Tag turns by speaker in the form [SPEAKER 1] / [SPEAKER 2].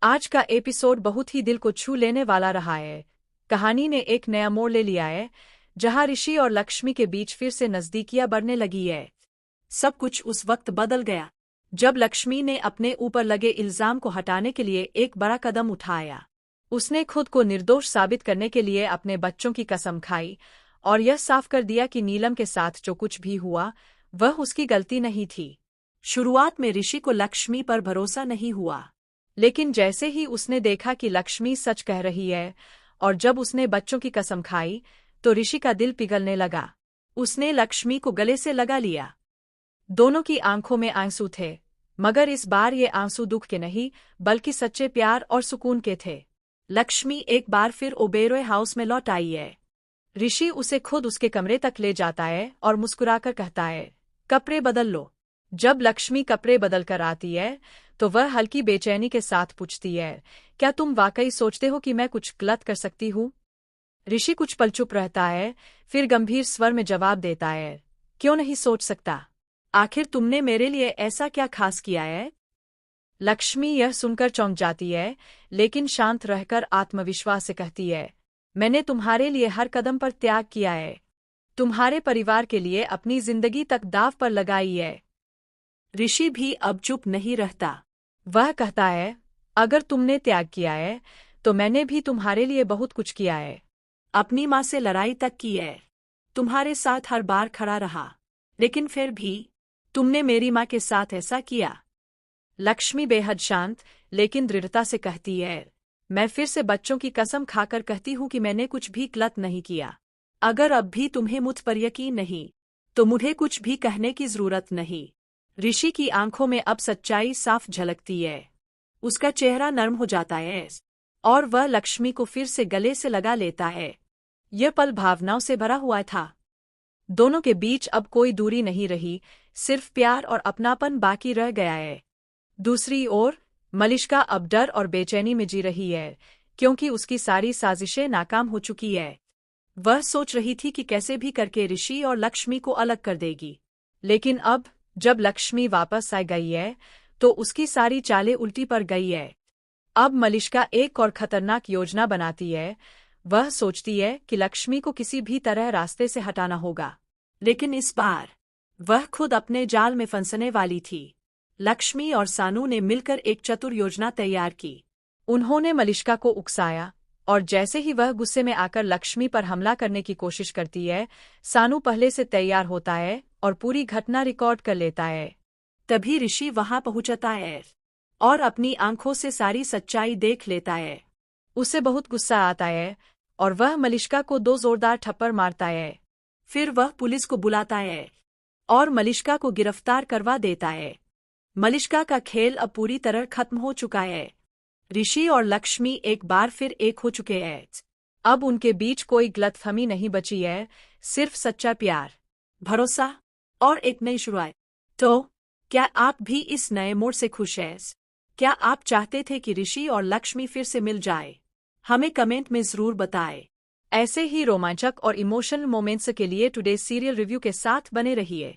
[SPEAKER 1] आज का एपिसोड बहुत ही दिल को छू लेने वाला रहा है। कहानी ने एक नया मोड़ ले लिया है, जहां ऋषि और लक्ष्मी के बीच फिर से नजदीकियां बढ़ने लगी है। सब कुछ उस वक्त बदल गया जब लक्ष्मी ने अपने ऊपर लगे इल्जाम को हटाने के लिए एक बड़ा कदम उठाया। उसने खुद को निर्दोष साबित करने के लिए अपने बच्चों की कसम खाई और यह साफ कर दिया कि नीलम के साथ जो कुछ भी हुआ वह उसकी गलती नहीं थी। शुरुआत में ऋषि को लक्ष्मी पर भरोसा नहीं हुआ, लेकिन जैसे ही उसने देखा कि लक्ष्मी सच कह रही है और जब उसने बच्चों की कसम खाई तो ऋषि का दिल पिघलने लगा। उसने लक्ष्मी को गले से लगा लिया। दोनों की आंखों में आंसू थे, मगर इस बार ये आंसू दुख के नहीं बल्कि सच्चे प्यार और सुकून के थे। लक्ष्मी एक बार फिर ओबेरॉय हाउस में लौट आई है। ऋषि उसे खुद उसके कमरे तक ले जाता है और मुस्कुराकर कहता है, कपड़े बदल लो। जब लक्ष्मी कपड़े बदल कर आती है तो वह हल्की बेचैनी के साथ पूछती है, क्या तुम वाकई सोचते हो कि मैं कुछ गलत कर सकती हूँ? ऋषि कुछ पल चुप रहता है, फिर गंभीर स्वर में जवाब देता है, क्यों नहीं सोच सकता? आखिर तुमने मेरे लिए ऐसा क्या खास किया है? लक्ष्मी यह सुनकर चौंक जाती है, लेकिन शांत रहकर आत्मविश्वास से कहती है, मैंने तुम्हारे लिए हर कदम पर त्याग किया है। तुम्हारे परिवार के लिए अपनी जिंदगी तक दांव पर लगाई है। ऋषि भी अब चुप नहीं रहता। वह कहता है, अगर तुमने त्याग किया है तो मैंने भी तुम्हारे लिए बहुत कुछ किया है। अपनी माँ से लड़ाई तक की है, तुम्हारे साथ हर बार खड़ा रहा, लेकिन फिर भी तुमने मेरी माँ के साथ ऐसा किया। लक्ष्मी बेहद शांत लेकिन दृढ़ता से कहती है, मैं फिर से बच्चों की कसम खाकर कहती हूँ कि मैंने कुछ भी गलत नहीं किया। अगर अब भी तुम्हें मुझ पर यकीन नहीं तो मुझे कुछ भी कहने की जरूरत नहीं। ऋषि की आंखों में अब सच्चाई साफ झलकती है। उसका चेहरा नर्म हो जाता है और वह लक्ष्मी को फिर से गले से लगा लेता है। यह पल भावनाओं से भरा हुआ था। दोनों के बीच अब कोई दूरी नहीं रही, सिर्फ प्यार और अपनापन बाकी रह गया है। दूसरी ओर मलिष्का अब डर और बेचैनी में जी रही है, क्योंकि उसकी सारी साजिशें नाकाम हो चुकी है। वह सोच रही थी कि कैसे भी करके ऋषि और लक्ष्मी को अलग कर देगी, लेकिन अब जब लक्ष्मी वापस आ गई है तो उसकी सारी चालें उल्टी पड़ गई है। अब मलिष्का एक और खतरनाक योजना बनाती है। वह सोचती है कि लक्ष्मी को किसी भी तरह रास्ते से हटाना होगा, लेकिन इस बार वह खुद अपने जाल में फंसने वाली थी। लक्ष्मी और सानू ने मिलकर एक चतुर योजना तैयार की। उन्होंने मलिष्का को उकसाया और जैसे ही वह गुस्से में आकर लक्ष्मी पर हमला करने की कोशिश करती है, सानू पहले से तैयार होता है और पूरी घटना रिकॉर्ड कर लेता है। तभी ऋषि वहां पहुंचता है और अपनी आंखों से सारी सच्चाई देख लेता है। उसे बहुत गुस्सा आता है और वह मलिष्का को 2 जोरदार थप्पड़ मारता है। फिर वह पुलिस को बुलाता है और मलिष्का को गिरफ्तार करवा देता है। मलिष्का का खेल अब पूरी तरह खत्म हो चुका है। ऋषि और लक्ष्मी एक बार फिर एक हो चुके हैं। अब उनके बीच कोई गलतफहमी नहीं बची है, सिर्फ सच्चा प्यार, भरोसा और एक नई शुरुआत। तो क्या आप भी इस नए मोड़ से खुश हैं? क्या आप चाहते थे कि ऋषि और लक्ष्मी फिर से मिल जाए? हमें कमेंट में जरूर बताएं। ऐसे ही रोमांचक और इमोशनल मोमेंट्स के लिए टुडे सीरियल रिव्यू के साथ बने रहिए।